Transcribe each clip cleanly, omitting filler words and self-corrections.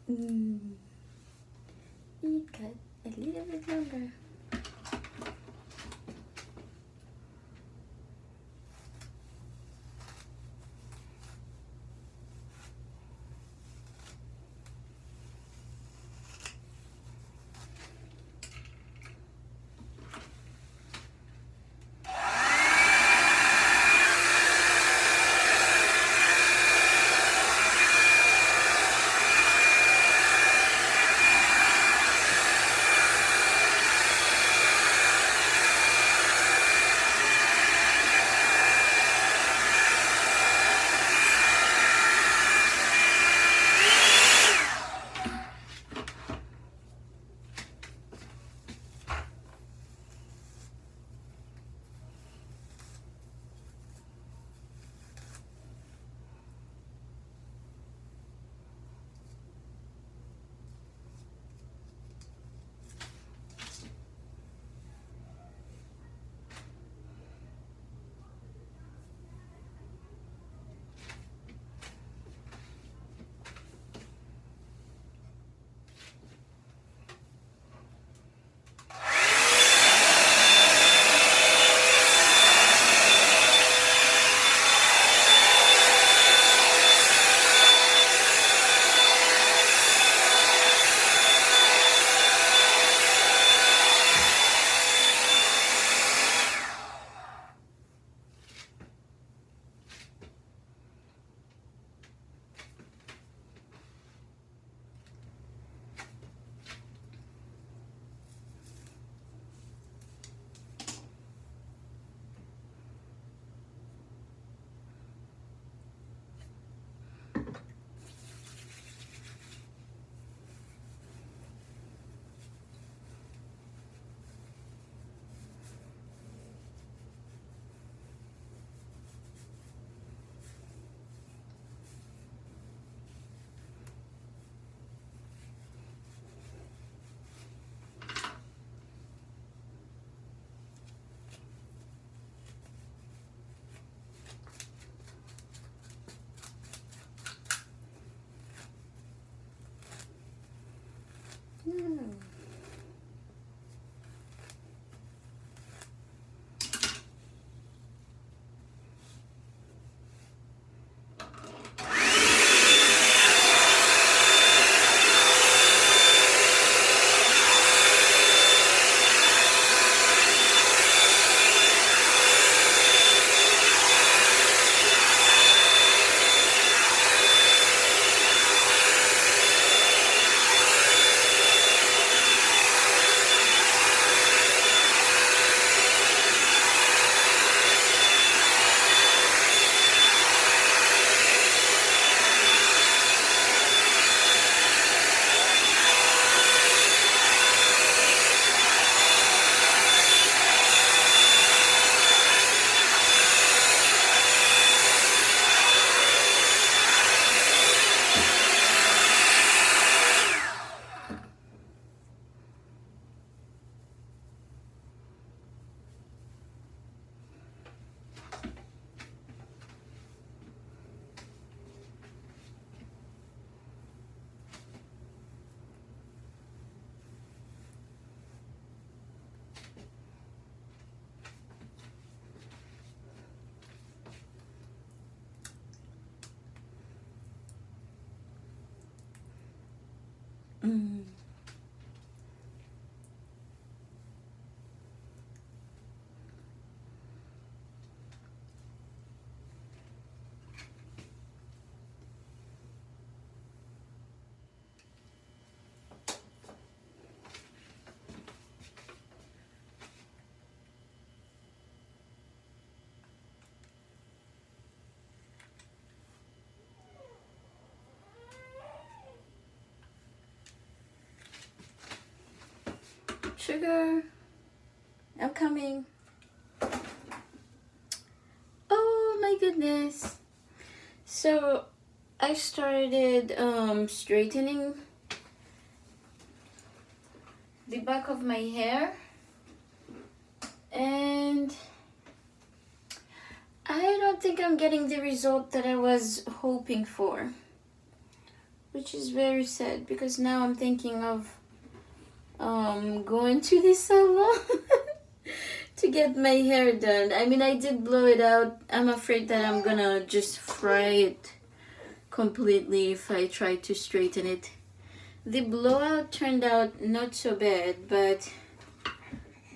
Mm. It got a little bit longer. Mm. Mm. Sugar, I'm coming. Oh my goodness. So I started straightening the back of my hair, and I don't think I'm getting the result that I was hoping for, which is very sad because now I'm thinking of going to the salon to get my hair done. I mean, I did blow it out. I'm afraid that I'm gonna just fry it completely if I try to straighten it. The blowout turned out not so bad, but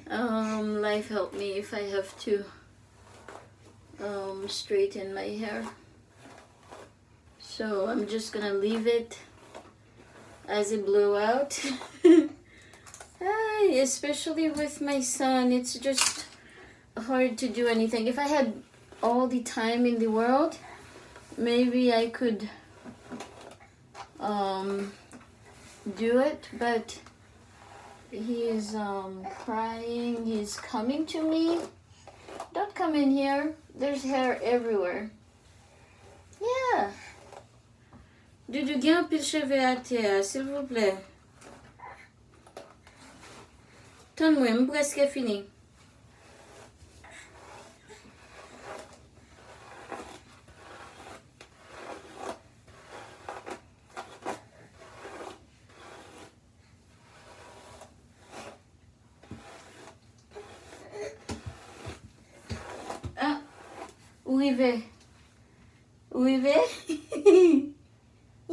life help me if I have to straighten my hair. So I'm just gonna leave it as a blowout. Especially with my son, it's just hard to do anything. If I had all the time in the world, maybe I could do it, but he is crying. He's coming to me. Don't come in here. There's hair everywhere. Yeah. Doudou, viens pile cheveux à terre, s'il vous plaît. Donne-moi, je suis presque fini. Ah, où il va? Où il va?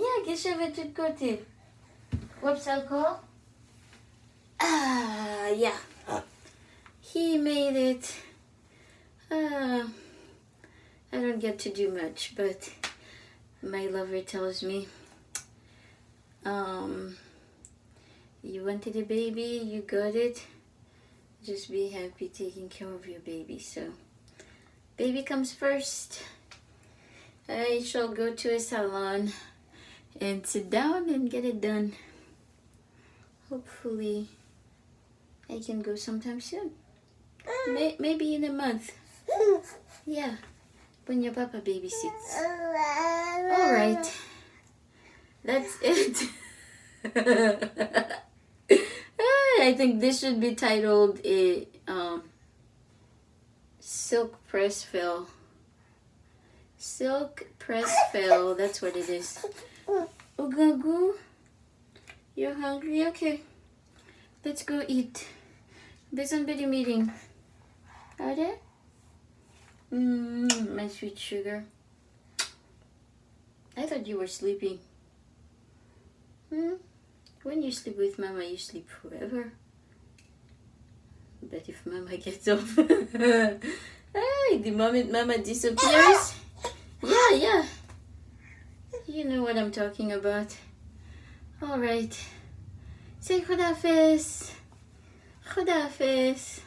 Yeah, get cheveux de côté. Whoops, alcohol. Ah, yeah. He made it. I don't get to do much, but my lover tells me, you wanted a baby, you got it. Just be happy taking care of your baby. So, baby comes first. I shall go to a salon and sit down and get it done. Hopefully, I can go sometime soon. Maybe in a month. Yeah, when your papa babysits. All right, that's it. I think this should be titled a silk press fill. Silk press fill. That's what it is. Ogagu, you're hungry? Okay, let's go eat. Besan bedi meeting. Are there? My sweet sugar. I thought you were sleeping. When you sleep with mama, you sleep forever. But if mama gets off, hey, the moment mama disappears, yeah. You know what I'm talking about. All right. Say Khudafiz. Khudafiz.